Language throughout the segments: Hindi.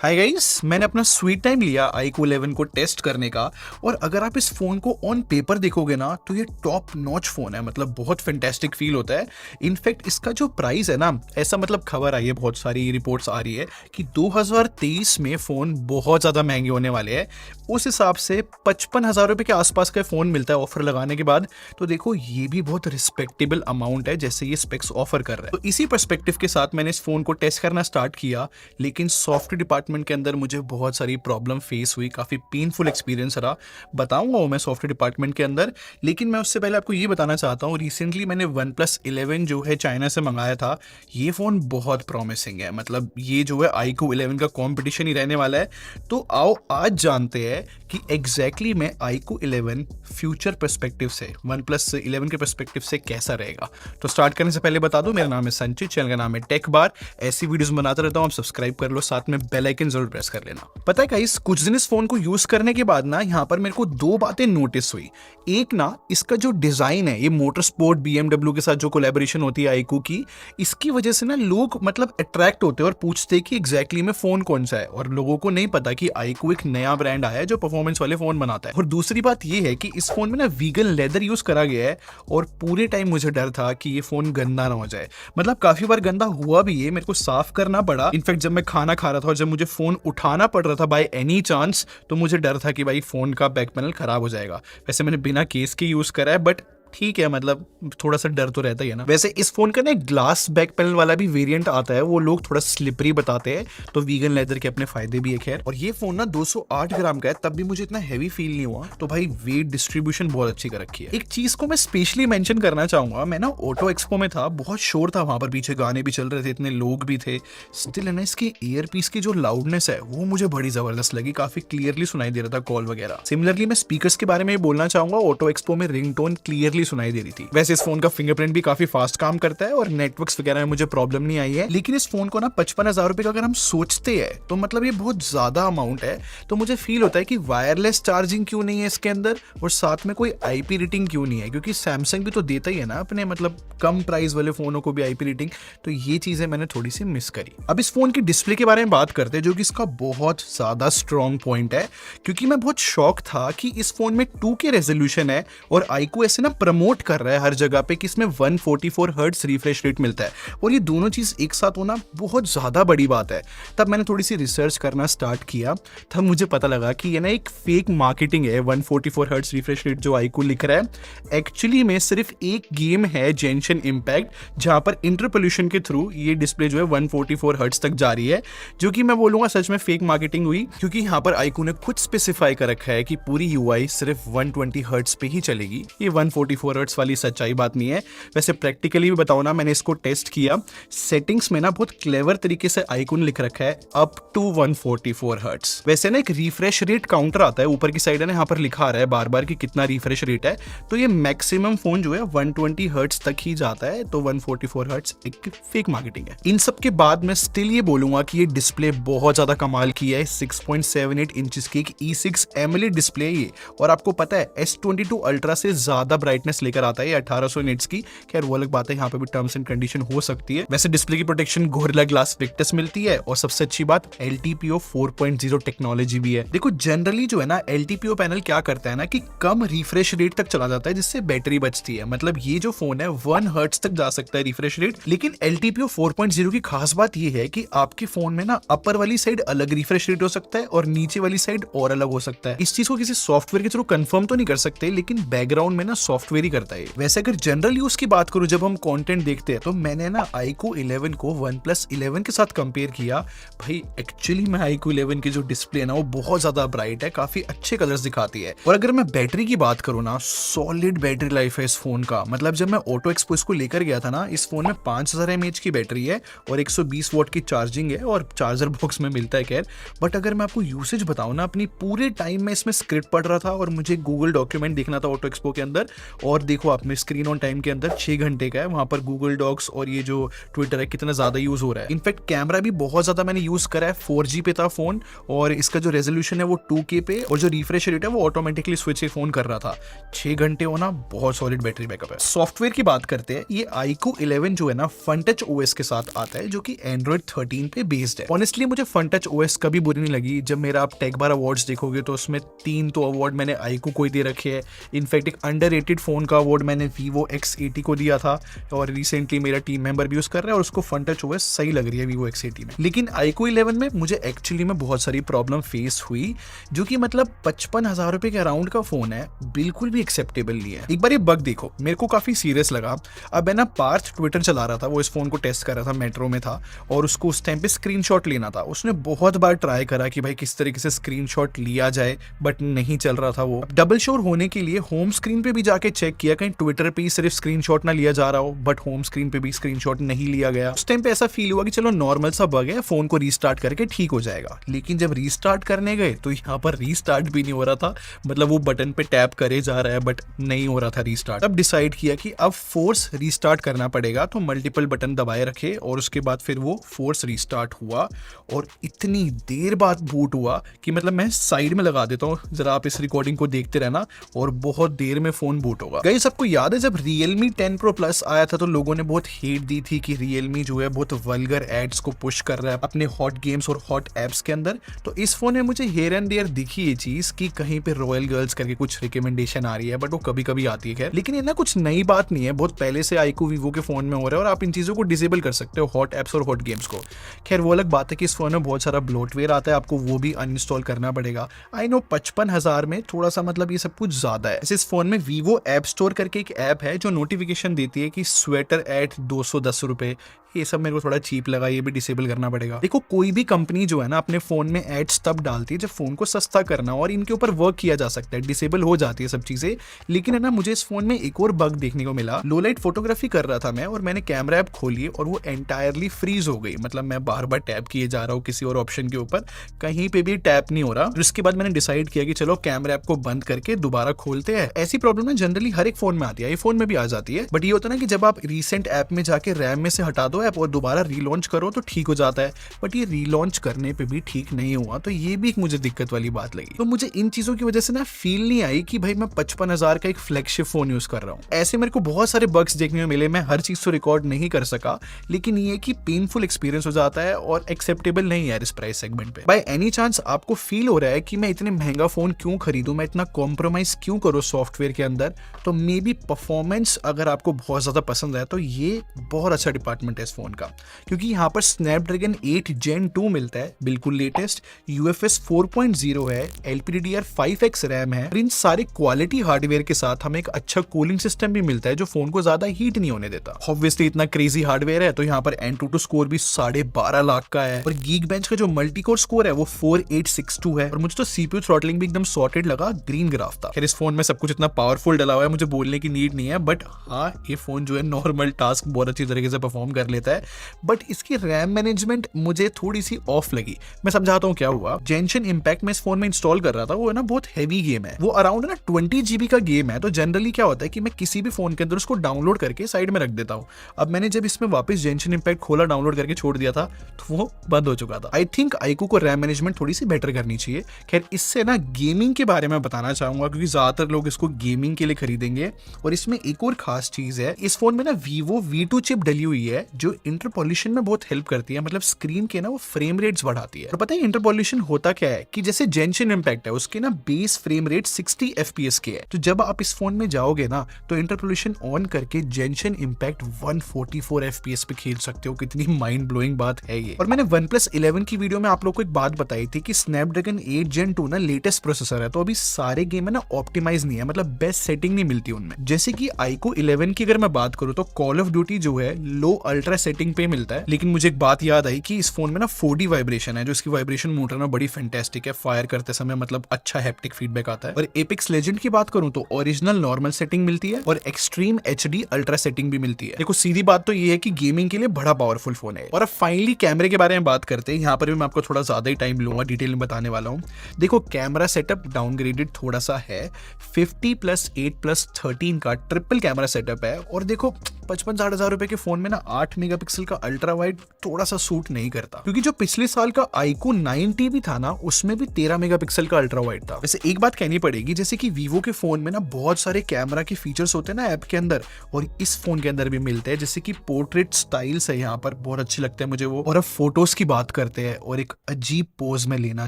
हाय गाइस, मैंने अपना स्वीट टाइम लिया iQOO 11 को टेस्ट करने का। और अगर आप इस फ़ोन को ऑन पेपर देखोगे ना तो ये टॉप नॉच फ़ोन है, मतलब बहुत फैंटास्टिक फील होता है। इनफैक्ट इसका जो प्राइस है ना, ऐसा मतलब खबर आई है, बहुत सारी रिपोर्ट्स आ रही है कि 2023 में फ़ोन बहुत ज़्यादा महंगे होने वाले हैं। उस हिसाब से 55,000 रुपये के आसपास का फ़ोन मिलता है ऑफर लगाने के बाद। तो देखो, ये भी बहुत रिस्पेक्टेबल अमाउंट है जैसे ये स्पेक्स ऑफर कर रहा है। तो इसी पर्सपेक्टिव के साथ मैंने इस फ़ोन को टेस्ट करना स्टार्ट किया, लेकिन सॉफ्टवेयर डिपार्टमेंट के अंदर मुझे बहुत सारी प्रॉब्लम फेस हुई। काफ़ी पेनफुल एक्सपीरियंस रहा, बताऊंगा वो मैं सॉफ्टवेयर डिपार्टमेंट के अंदर। लेकिन मैं उससे पहले आपको ये बताना चाहता हूँ, रिसेंटली मैंने OnePlus 11 जो है चाइना से मंगाया था। ये फ़ोन बहुत प्रॉमिसिंग है, मतलब ये जो है iQOO 11 का कॉम्पिटिशन ही रहने वाला है। तो आओ आज जानते हैं कि एग्जैक्टली मैं iQOO 11 फ्यूचर पर्सपेक्टिव से, OnePlus 11 के पर्सपेक्टिव से कैसा रहेगा। तो स्टार्ट करने से पहले बता दूं, मेरा नाम है संचित, चैनल का नाम है टेक बार। ऐसी वीडियोस बनाता रहता हूं, आप सब्सक्राइब कर लो, साथ में बेल आइकन जरूर प्रेस कर लेना। पता है गाइस, कुछ दिन इस फोन को यूज करने के बाद ना यहाँ पर मेरे को दो बातें नोटिस हुई। एक ना, इसका जो डिजाइन है, ये मोटर स्पोर्ट BMW के साथ जो कोलैबोरेशन होती है iQOO की, इसकी वजह से ना लोग मतलब अट्रैक्ट होते हैं और पूछते हैं कि एग्जैक्टली में फोन कौन सा है। और लोगों को नहीं पता कि iQOO एक नया ब्रांड आया है जो परफॉर्मेंस वाले फोन बनाता है। और दूसरी बात ये है कि इस फोन में ना वीगन लेदर यूज करा गया है। और पूरे टाइम मुझे डर था कि ये फोन गंदा ना हो जाए, मतलब काफी बार गंदा हुआ भी है, मेरे को साफ करना पड़ा। इनफैक्ट जब मैं खाना खा रहा था और जब मुझे फोन उठाना पड़ रहा था बाय एनी चांस, तो मुझे डर था कि भाई फोन का बैक पैनल खराब हो जाएगा। वैसे मैंने बिना केस के यूज करा है, बट ठीक है, मतलब थोड़ा सा डर तो रहता ही है ना। वैसे इस फोन का ना एक ग्लास बैक पैनल वाला भी वेरिएंट आता है, वो लोग थोड़ा स्लिपरी बताते हैं, तो वीगन लेदर के अपने फायदे भी है खैर। और ये फोन ना 208 ग्राम का है, तब भी मुझे इतना हैवी फील नहीं हुआ। तो भाई वेट डिस्ट्रीब्यूशन बहुत अच्छी कर रखी है। एक चीज को मैं स्पेशली मेंशन करना चाहूंगा, मैं ना ऑटो एक्सपो में था, बहुत शोर था वहां पर, पीछे गाने भी चल रहे थे, इतने लोग भी थे। स्टिल है ना, इसकी ईयरपीस की जो लाउडनेस है वो मुझे बड़ी जबरदस्त लगी, काफी क्लियरली सुनाई दे रहा था कॉल वगैरह। सिमिलरली मैं स्पीकर्स के बारे में बोलना चाहूंगा, ऑटो एक्सपो में रिंगटोन क्लियरली सुनाई दे रही थी। वैसे इस फोन का फिंगरप्रिंट भी काफी फास्ट काम करता है और नेटवर्क्स वगैरह में मुझे प्रॉब्लम नहीं आई है। लेकिन इस फोन को ना 55,000 रुपए का अगर हम सोचते हैं तो मतलब ये बहुत ज्यादा अमाउंट है। तो मुझे फील होता है कि वायरलेस चार्जिंग क्यों नहीं है इसके अंदर, और साथ में कोई IP रेटिंग क्यों नहीं है, क्योंकि सैमसंग भी तो देता ही है ना अपने मतलब कम प्राइस वाले फोनों को भी IP रेटिंग। तो ये चीजें मैंने थोड़ी सी मिस करी। अब इस फोन की डिस्प्ले के बारे में बात करते हैं, जो कि इसका बहुत ज्यादा स्ट्रॉन्ग पॉइंट है, क्योंकि मैं बहुत शॉक था कि इस फोन में 2K रेजोल्यूशन है और iQOO ऐसे ना प्रमोट कर रहा है हर जगह पे कि इसमें 144 हर्ट्ज रिफ्रेश रेट मिलता है। और ये दोनों चीज एक साथ होना बहुत ज्यादा बड़ी बात है। तब मैंने थोड़ी सी रिसर्च करना स्टार्ट किया, तब मुझे पता लगा कि ये ना एक फेक मार्केटिंग है। 144 हर्ट्ज रिफ्रेश रेट जो iQOO लिख रहा है, एक्चुअली में सिर्फ एक गेम है जेंशन इम्पैक्ट, जहां पर इंटरपोल्यूशन के थ्रू ये डिस्प्ले जो है 144 हर्ट्ज तक जा रही है, जो कि मैं बोलूंगा सच में फेक मार्केटिंग हुई। क्योंकि यहाँ पर iQOO ने खुद स्पेसिफाई कर रखा है कि पूरी UI सिर्फ 120 हर्ट्ज पे ही चलेगी। ये 144 हर्ट्ज वाली सच्चाई बात नहीं है। वैसे प्रैक्टिकली भी बताओ ना, मैंने इसको टेस्ट किया, सेटिंग्स में ना बहुत क्लेवर तरीके से iQOO ने लिख रखा है अप टू 144 हर्ट्ज। वैसे ना एक रिफ्रेश रेट काउंटर आता है ऊपर की साइड है ना, यहाँ पर लिखा आ रहा है बार बार कि कितना रिफ्रेश रेट है। तो ये मैक्सिमम फोन जो है 120 हर्ट्ज तक ही जाता है, तो 144 हर्ट्ज एक फेक मार्केटिंग है। इन सब के बाद मैं स्टिल ये बोलूंगा कि ये डिस्प्ले बहुत ज्यादा कमाल की है। 6.78 इंचेस की एक E6 AMOLED डिस्प्ले है ये, और आपको पता है S22 अल्ट्रा से ज्यादा ब्राइटनेस लेकर आता है 1800 निट्स की। खैर वो अलग बात है, यहाँ पे भी टर्म्स एंड कंडीशन हो सकती है। वैसे डिस्प्ले की प्रोटेक्शन गोरिल्ला ग्लास विक्टस मिलती है, और सबसे अच्छी बात LTPO 4.0 टेक्नोलॉजी भी है। देखो जनरली जो है ना, LTPO पैनल क्या करता है ना कि कम रिफ्रेश रेट तक चला जाता है, जिससे बैटरी बचती है। मतलब ये जो फोन है 1 हर्ट्ज तक जा सकता है रिफ्रेश रेट। लेकिन LTPO 4.0 की खास बात ये है कि आपके फोन में ना अपर वाली साइड अलग रिफ्रेश रेट हो सकता है और नीचे वाली साइड और अलग हो सकता है। इस चीज को किसी सॉफ्टवेयर के थ्रू कंफर्म तो नहीं कर सकते, लेकिन बैकग्राउंड में ना सॉफ्टवेयर ही करता है। वैसे अगर जनरल यूज की बात करूं, जब हम कंटेंट देखते हैं, तो मैंने ना iQOO 11 को OnePlus 11 के साथ कंपेयर किया। भाई एक्चुअली में iQOO 11 की जो डिस्प्ले है ना, वो बहुत ज्यादा ब्राइट है, काफी अच्छे कलर्स दिखाती है। और अगर मैं बैटरी की बात करूं ना, सॉलिड बैटरी लाइफ है इस फोन का। मतलब जब मैं ऑटो एक्सपो इसको लेकर गया था ना, इस फोन में 5000 mAh की बैटरी है और 120 वॉट की चार्जिंग है, और चार्जर बॉक्स में मिलता है खैर। बट अगर मैं आपको यूसेज बताऊं ना, अपनी पूरे टाइम में इसमें स्क्रिप्ट पढ़ रहा था और मुझे गूगल डॉक्यूमेंट देखना था ऑटो एक्सपो के अंदर, और देखो आपने स्क्रीन ऑन टाइम के अंदर 6 घंटे का है, वहां पर गूगल डॉक्स और ये जो ट्विटर है कितना ज्यादा यूज हो रहा है। इनफैक्ट कैमरा भी बहुत ज्यादा मैंने यूज करा है, 4G पे था फोन और इसका जो रेजोल्यूशन है वो 2K पे और जो रिफ्रेश रेट है वो ऑटोमेटिकली स्विच फोन कर रहा था। 6 घंटे होना बहुत सॉलिड बैटरी बैकअप है। सॉफ्टवेयर की बात करते हैं, ये iQOO 11 जो है ना FunTouch OS के साथ आता है जो कि Android 13 पे बेस्ड है। ऑनेस्टली मुझे FunTouch OS कभी बुरी नहीं लगी। जब मेरा आप टेक बार अवार्ड्स देखोगे तो उसमें 3 तो अवार्ड मैंने iQOO को ही दे रखे हैं। इनफैक्ट एक अंडररेटेड फोन का अवार्ड मैंने Vivo X80 को दिया था और रिसेंटली मेरा टीम मेंबर भी यूज कर रहा है और उसको FunTouch OS सही लग रही है Vivo X80 में। लेकिन iQOO 11 में मुझे एक्चुअली में बहुत सारी प्रॉब्लम फेस हुई, जो कि मतलब 55,000 रुपए के अराउंड का फोन है, बिल्कुल भी एक्सेप्टेबल नहीं है। एक बार ये बग देखो, मेरे को काफी सीरियस लगा। अब है ना पार्थ ट्विटर चला रहा था, वो इस फोन को टेस्ट कर रहा था, मेट्रो में था और उसको उस टाइम पे स्क्रीनशॉट लेना था। उसने बहुत बार ट्राई करा कि भाई किस तरीके से स्क्रीनशॉट लिया जाए, बट नहीं चल रहा था वो। डबल श्योर होने के लिए होम स्क्रीन पे भी जाके चेक किया कहीं ट्विटर पे ही सिर्फ स्क्रीनशॉट ना लिया जा रहा हो, बट होम स्क्रीन पे भी स्क्रीनशॉट नहीं लिया गया। उस टाइम पे ऐसा फील हुआ कि चलो नॉर्मल सा बग है, फोन को रीस्टार्ट करके ठीक हो जाएगा। लेकिन जब रीस्टार्ट करने गए तो यहाँ पर रीस्टार्ट भी नहीं हो रहा था, मतलब वो बटन पे टैप करे जा रहा है बट नहीं हो रहा था रीस्टार्ट। अब डिसाइड किया कि अब फोर्स रीस्टार्ट करना पड़ेगा, तो मल्टीपल बटन दबाए रखे और उसके बाद फिर वो फोर्स रीस्टार्ट हुआ और इतनी देर बाद बूट हुआ कि मतलब मैं साइड में लगा देता हूँ, जरा आप इस रिकॉर्डिंग को देखते रहना और बहुत देर में फोन बूट होगा। गाइस सबको याद है जब Realme 10 Pro Plus आया था तो लोगों ने बहुत हेट दी थी कि Realme जो है बहुत वल्गर एड्स को पुश कर रहा है अपने हॉट गेम्स और हॉट एप्स के अंदर। तो इस फोन में मुझे हेयर एंड देयर दिखी ये चीज कि कहीं पे रॉयल गर्ल्स करके कुछ रिकमेंडेशन आ रही है, बट वो कभी कभी आती है। खैर लेकिन ये ना कुछ नई बात नहीं है, बहुत पहले से iQOO Vivo के फोन में हो रहा है और आप इन चीजों को डिसेबल कर सकते हो, हॉट एप्स और हॉट गेम्स को। खैर वो अलग बात है कि इस फोन में बहुत सारा ब्लोटवेयर आता है, आपको वो भी अनइंस्टॉल करना पड़ेगा। आई नो 55,000 में थोड़ा सा मतलब ये सब कुछ ज्यादा है। इस फोन में Vivo ऐप स्टोर करके एक ऐप है जो नोटिफिकेशन देती है कि स्वेटर एट 210 रुपए, ये सब मेरे को थोड़ा चीप लगा, ये भी डिसेबल करना पड़ेगा। देखो कोई भी कंपनी जो है ना अपने फोन में एड्स तब डालती है जब फोन को सस्ता करना और इनके ऊपर वर्क किया जा सकता है, डिसेबल हो जाती है सब चीजें। लेकिन है ना मुझे इस फोन में एक और बग देखने को मिला। लो लाइट फोटोग्राफी कर रहा था मैं और मैंने कैमरा ऐप खोली और वो एंटायरली फ्रीज हो गई, मतलब मैं बार बार टैप किए जा रहा हूँ किसी और ऑप्शन के ऊपर, कहीं पे भी टैप नहीं हो रहा। उसके बाद मैंने डिसाइड किया कि चलो कैमरा ऐप को बंद करके दोबारा खोलते हैं। ऐसी प्रॉब्लम ना जनरली हर एक फोन में आती है, आईफोन में भी आ जाती है, बट ये होता है ना कि जब आप रिसेंट ऐप में जाके रैम में से हटा दो ऐप और दोबारा लॉन्च करो तो ठीक हो जाता है, बट ये रीलॉन्च करने पे भी ठीक नहीं हुआ। तो ये भी एक मुझे दिक्कत वाली बात लगी। तो मुझे इन चीजों की वजह से ना फील नहीं आई कि भाई मैं 55,000 का एक फ्लैगशिप फोन यूज कर रहा हूँ। ऐसे मेरे को बहुत सारे बग्स देखने को मिले, मैं हर चीज तो रिकॉर्ड नहीं कर सका, लेकिन ये कि पेनफुल एक्सपीरियंस हो जाता है और एक्सेप्टेबल नहीं है इस प्राइस सेगमेंट पे। बाय एनी चांस आपको फील हो रहा है कि मैं इतने महंगा फोन क्यों खरीदूं, मैं इतना कॉम्प्रोमाइज क्यों करूं सॉफ्टवेयर के अंदर, तो मे बी परफॉर्मेंस अगर आपको बहुत ज्यादा पसंद है तो ये बहुत अच्छा डिपार्टमेंट है इस फोन का, क्योंकि यहाँ पर स्नैपड्रैगन 8 Gen 2 मिलता है, बिल्कुल लेटेस्ट, UFS 4.0 है, LPDDR5X रैम है और इन सारे क्वालिटी हार्डवेयर के साथ हमें एक अच्छा कूलिंग सिस्टम भी मिलता है जो फोन को ज्यादा हीट नहीं होने देता। ऑब्वियसली इतना क्रेजी हार्डवेयर है तो यहाँ पर Antutu स्कोर भी 12.5 लाख का है और Geekbench का जो मल्टी कोर स्कोर है वो 4862 है और मुझे तो CPU थ्रॉटलिंग भी एकदम सॉर्टेड लगा, ग्रीन ग्राफ था। खैर इस फोन में सब कुछ इतना पावरफुल डला हुआ है, मुझे बोलने की नीड नहीं है, बट हाँ ये फोन जो है नॉर्मल टास्क बहुत अच्छी तरीके से परफॉर्म कर लेता है। बट इसकी रैम मैनेजमेंट मुझे थोड़ी सी ऑफ लगी। मैं समझाता हूँ क्या हुआ। जेंशन इंपैक्ट में इस फोन में इंस्टॉल कर रहा था, वो है ना बहुत हैवी गेम है, वो अराउंड ना 20 GB का गेम है। तो जनरली क्या होता है कि मैं किसी भी फोन के अंदर उसको डाउनलोड करके साइड में रख देता हूँ। अब मैंने जब इसमें वापस जेंशन इंपैक्ट खोला, डाउनलोड करके छोड़ दिया था तो वो बंद हो चुका था। आई थिंक iQOO को रैम मैनेजमेंट थोड़ी सी बेटर करनी चाहिए। खैर इससे ना गेमिंग के बारे में बताना चाहूंगा क्योंकि ज्यादातर लोग इसको गेमिंग के लिए खरीदेंगे। और इसमें एक और खास चीज है, इस फोन में ना Vivo V2 चिप डली हुई है जो इंटरपोल्यूशन में बहुत हेल्प करती है, मतलब स्क्रीन के ना वो फ्रेम रेट्स बढ़ाती है। और पता है इंटरपोल्यूशन होता क्या है कि जैसे जेंशन इंपैक्ट है उसके ना बेस फ्रेम रेट 60 FPS के है, तो जब आप इस फोन में जाओगे ना तो इंटरपोल्यूशन ऑन करके जेंशन इंपैक्ट 144 FPS पे खेल सकते हो। कितनी माइंड ब्लोइंग बात है ये। और मैंने OnePlus 11 की वीडियो में आप लोग को एक बात बताई थी कि स्नैपड्रैगन 8 Gen 2 ना लेटेस्ट प्रोसेसर है, तो अभी सारे गेम है ना ऑप्टिमाइज नहीं है, मतलब बेस्ट सेटिंग नहीं मिलती उनमें। जैसे कि iQOO 11 की अगर मैं बात करूं तो कॉल ऑफ ड्यूटी जो है लो अल्ट्रा अल्ट्रा सेटिंग पे मिलता है। लेकिन मुझे एक बात याद आई कि इस फोन में ना 4D वाइब्रेशन है, जो इसकी वाइब्रेशन मोटर ना बड़ी फैंटास्टिक है। फायर करते समय मतलब अच्छा हैप्टिक फीडबैक आता है। और एपिक्स लेजेंड की बात करूं तो ओरिजिनल नॉर्मल सेटिंग मिलती है और एक्सट्रीम HD अल्ट्रा सेटिंग भी मिलती है। देखो सीधी बात तो ये है कि गेमिंग के लिए बड़ा पावरफुल फोन है। और अब फाइनली कैमरे के बारे में बात करते हैं। यहाँ पर भी मैं आपको थोड़ा ज्यादा ही टाइम लूंगा, डिटेल में बताने वाला हूँ। देखो कैमरा सेटअप डाउनग्रेडेड थोड़ा सा है, 50+8+13 का ट्रिपल कैमरा सेटअप है। और देखो 55-60 हजार रुपए के फोन में ना 8 मेगापिक्सल का अल्ट्रा वाइड थोड़ा सा सूट नहीं करता, क्योंकि जो पिछले साल का iQOO 9T भी था ना, उसमें भी 13 मेगापिक्सल का अल्ट्रा वाइड था। वैसे एक बात कहनी पड़ेगी, जैसे कि वीवो के फोन में ना बहुत सारे कैमरा के फीचर्स होते हैं ना ऐप के अंदर, और इस फोन के अंदर भी मिलते हैं। जैसे कि पोर्ट्रेट स्टाइल्स है यहाँ पर, बहुत अच्छे लगते हैं मुझे वो। और अब फोटोज की बात करते हैं, और एक अजीब पोज में लेना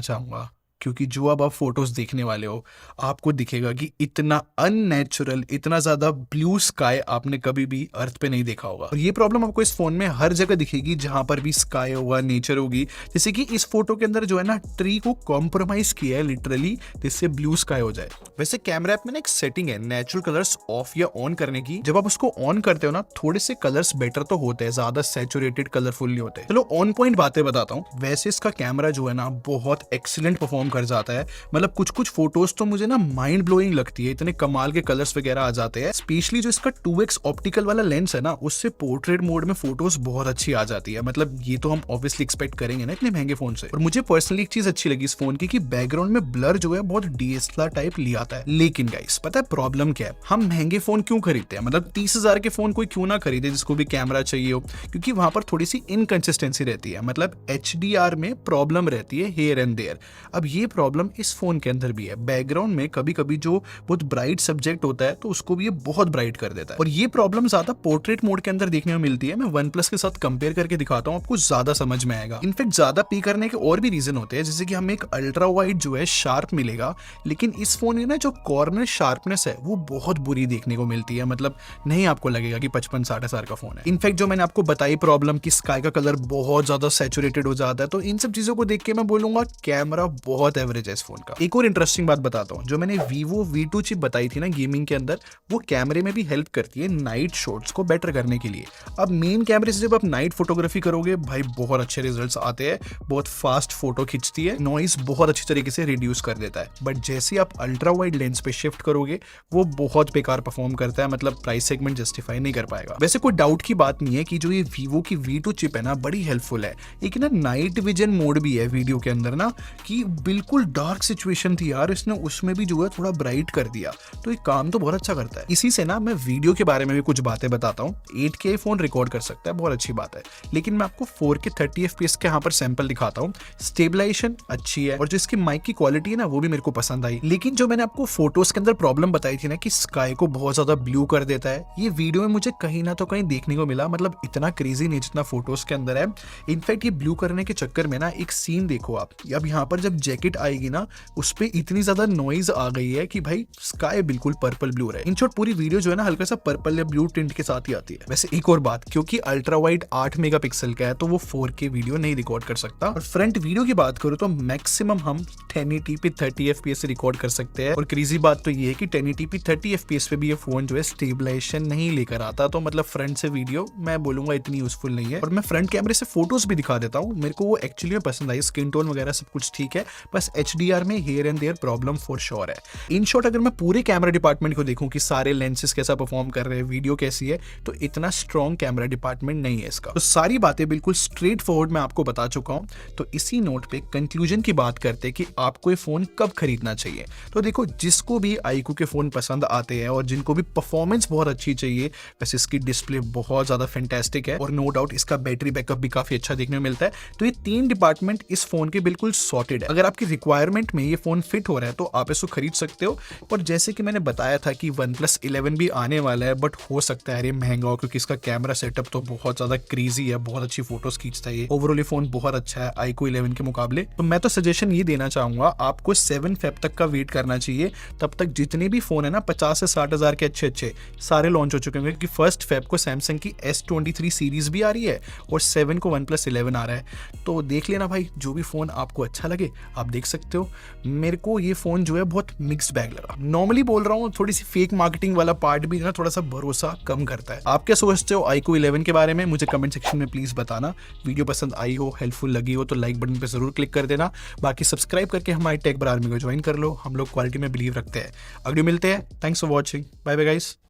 चाहूंगा, क्योंकि जो अब आप फोटोज देखने वाले हो आपको दिखेगा कि इतना अननेचुरल, इतना ज्यादा ब्लू स्काई आपने कभी भी अर्थ पे नहीं देखा होगा। और ये प्रॉब्लम आपको इस फोन में हर जगह दिखेगी जहां पर भी स्काई होगा, नेचर होगी। जैसे कि इस फोटो के अंदर जो है ना ट्री को कॉम्प्रोमाइज किया है लिटरली, जिससे ब्लू स्काई हो जाए। वैसे कैमरा ऐप में ना एक सेटिंग है नेचुरल कलर्स ऑफ या ऑन करने की। जब आप उसको ऑन करते हो ना, थोड़े से कलर्स बेटर तो होते हैं, ज्यादा सैचुरेटेड कलरफुल नहीं होते। चलो ऑन पॉइंट बातें बताता हूँ। वैसे इसका कैमरा जो है ना बहुत एक्सीलेंट परफॉर्म कर जाता है। मतलब कुछ कुछ फोटोज तो मुझे ना माइंड ब्लोइंग लगती है, इतने कमाल के कलर्स वगैरह आ जाते हैं। स्पेशली जो इसका 2x ऑप्टिकल वाला लेंस है ना, उससे पोर्ट्रेट मोड में फोटोज बहुत अच्छी आ जाती है। मतलब ये तो हम ऑब्वियसली एक्सपेक्ट करेंगे ना इतने महंगे फोन से। और मुझे पर्सनली एक चीज अच्छी लगी इस फोन की, कि बैकग्राउंड में ब्लर जो है बहुत DSLR टाइप लिया आता है। लेकिन गाइस पता है प्रॉब्लम क्या है? हम महंगे फोन क्यों खरीदते हैं? मतलब 30,000 के फोन कोई क्यों ना खरीदे जिसको भी कैमरा चाहिए हो? क्योंकि वहां पर थोड़ी सी इनकंसिस्टेंसी रहती है। मतलब HDR में प्रॉब्लम रहती है हियर एंड देयर। अब ये प्रॉब्लम इस फोन के अंदर भी है। बैकग्राउंड में कभी कभी जो बहुत ब्राइट सब्जेक्ट होता है तो उसको भी ये बहुत ब्राइट कर देता है। और ये प्रॉब्लम ज्यादा पोर्ट्रेट मोड के अंदर देखने में मिलती है। मैं OnePlus के साथ कंपेयर करके दिखाता हूँ, आपको ज्यादा समझ में आएगा। इनफैक्ट ज्यादा पी करने के और भी रीजन होते हैं, जैसे कि हमें एक अल्ट्रा वाइड जो है शार्प मिलेगा, लेकिन इस फोन में ना जो कॉर्नर शार्पनेस है वो बहुत बुरी देखने को मिलती है। मतलब नहीं आपको लगेगा कि 55-60 हजार का फोन है। इनफैक्ट जो मैंने आपको बताई प्रॉब्लम कि स्काई का कलर बहुत ज्यादा सैचुरेटेड हो जाता है, तो इन सब चीजों को देख के मैं बोलूंगा कैमरा बहुत एवरेज है इस फोन का। एक और इंटरेस्टिंग बात बताता हूँ, जो मैंने Vivo V2 चिप बताई थी ना गेमिंग के अंदर, वो कैमरे में भी हेल्प करती है नाइट शॉट्स को बेटर करने के लिए। अब मेन कैमरे से जब आप नाइट फोटोग्राफी करोगे भाई बहुत अच्छे रिजल्ट्स आते हैं, बहुत फास्ट फोटो खींचती है, नॉइस बहुत अच्छी तरीके से रिड्यूस कर देता है। बट जैसे आप अल्ट्रा वाइड लेंस पे शिफ्ट करोगे वो बहुत बेकार परफॉर्म करता है, मतलब प्राइस सेगमेंट जस्टिफाई नहीं कर पाएगा। वैसे कोई डाउट की बात नहीं है कि जो ये Vivo की V2 चिप है ना बड़ी हेल्पफुल है। एक ना नाइट विजन मोड भी है वीडियो के अंदर ना, कि बिल्कुल डार्क सिचुएशन थी यार, इसने उसमें भी जो है थोड़ा ब्राइट कर दिया, तो ये काम तो बहुत अच्छा करता है। इसी से ना मैं वीडियो के बारे में भी कुछ बातें बताता हूँ। 8K फोन रिकॉर्ड कर सकता है, बहुत अच्छी बात है, लेकिन मैं आपको 4K 30 FPS के यहाँ पर सैंपल दिखाता हूँ। स्टेबलाइजेशन अच्छी है और जो इसकी माइक की क्वालिटी है ना वो भी मेरे को पसंद आई। लेकिन जो मैंने आपको फोटोज के अंदर प्रॉब्लम बताई थी ना कि स्काई को बहुत ज्यादा ब्लू कर देता है, ये वीडियो में मुझे कहीं ना तो कहीं देखने को मिला। मतलब इतना क्रेजी नहीं जितना फोटोज के अंदर है। इनफैक्ट ये ब्लू करने के चक्कर में ना एक सीन देखो आप, अब यहाँ पर जब जैकेट आएगी ना उस पर इतनी ज्यादा नॉइज आ गई है कि भाई स्काई बिल्कुल पर्पल ब्लू रहे। इन शॉर्ट पूरी वीडियो जो है ना हल्का सा पर्पल या ब्लू टिंट के साथ ही आती है। वैसे एक और बात, क्योंकि अल्ट्रा वाइड 8 मेगापिक्सल का है तो वो 4K वीडियो नहीं रिकॉर्ड कर सकता। और फ्रंट वीडियो की बात करूं तो मैक्सिमम हम 1080p 30 FPS से रिकॉर्ड कर सकते हैं। और क्रेजी बात तो ये है कि 1080p 30 FPS पे भी ये फोन जो है स्टेबलाइजेशन नहीं लेकर आता, तो मतलब फ्रंट से वीडियो मैं बोलूंगा इतनी यूजफुल नहीं है। और मैं फ्रंट कैमरे से फोटोज भी दिखा देता हूँ, मेरे को वो एक्चुअली में पसंद आई। स्किन टोन वगैरह सब कुछ ठीक है, बस HDR में here and there problem for sure है। इन शॉर्ट अगर मैं पूरे कैमरा डिपार्टमेंट को देखूं कि सारे लेंसेज कैसा परफॉर्म कर रहे हैं, वीडियो कैसी है, तो इतना स्ट्रॉन्ग कैमरा डिपार्टमेंट नहीं है इसका। तो सारी बातें बिल्कुल स्ट्रेट फॉरवर्ड मैं आपको बता चुका हूं। तो इसी नोट पे कंक्लूजन की बात करते हैं कि आपको ये फोन कब खरीदना चाहिए। तो देखो जिसको भी iQOO के फोन पसंद आते हैं और जिनको भी परफॉर्मेंस बहुत अच्छी चाहिए, वैसे इसकी डिस्प्ले बहुत ज्यादा फैंटास्टिक है और नो डाउट इसका बैटरी बैकअप भी काफी अच्छा देखने में मिलता है। तो ये 3 डिपार्टमेंट इस फोन के बिल्कुल सॉर्टेड है। अगर आपकी रिक्वायरमेंट में ये फोन फिट हो रहा है तो आप इसको खरीद सकते हो। और जैसे कि मैंने बताया था कि OnePlus 11 भी आने वाला है, बट हो सकता है ये महंगा हो क्योंकि इसका कैमरा सेटअप तो बहुत ज्यादा क्रेजी है, बहुत अच्छी फोटोज खींचता है। ओवरऑल ये फोन बहुत अच्छा है iQOO 11 के मुकाबले। तो मैं तो सजेशन ये देना चाहूंगा आपको 7 Feb तक का वेट करना चाहिए। तब तक जितने भी फोन है ना 50 से 60 हजार के अच्छे सारे लॉन्च हो चुके होंगे, क्योंकि 1 Feb को सैमसंग की S23 सीरीज भी आ रही है और 7 को OnePlus 11 आ रहा है। तो देख लेना भाई, जो भी फोन आपको अच्छा लगे आप देख सकते हो। मेरे को ये फ़ोन जो है बहुत मिक्स्ड बैग लगा। नॉर्मली बोल रहा हूँ, थोड़ी सी फेक मार्केटिंग वाला पार्ट भी ना थोड़ा सा भरोसा कम करता है। आप क्या सोचते हो iQOO 11 के बारे में? मुझे कमेंट सेक्शन में प्लीज़ बताना। वीडियो पसंद आई हो, हेल्पफुल लगी हो तो लाइक बटन पर ज़रूर क्लिक कर देना। बाकी सब्सक्राइब करके हमारे टेक बर आर्मी को ज्वाइन कर लो। हम लोग क्वालिटी में बिलीव रखते हैं। अगले मिलते हैं। Thanks for watching. Bye bye guys.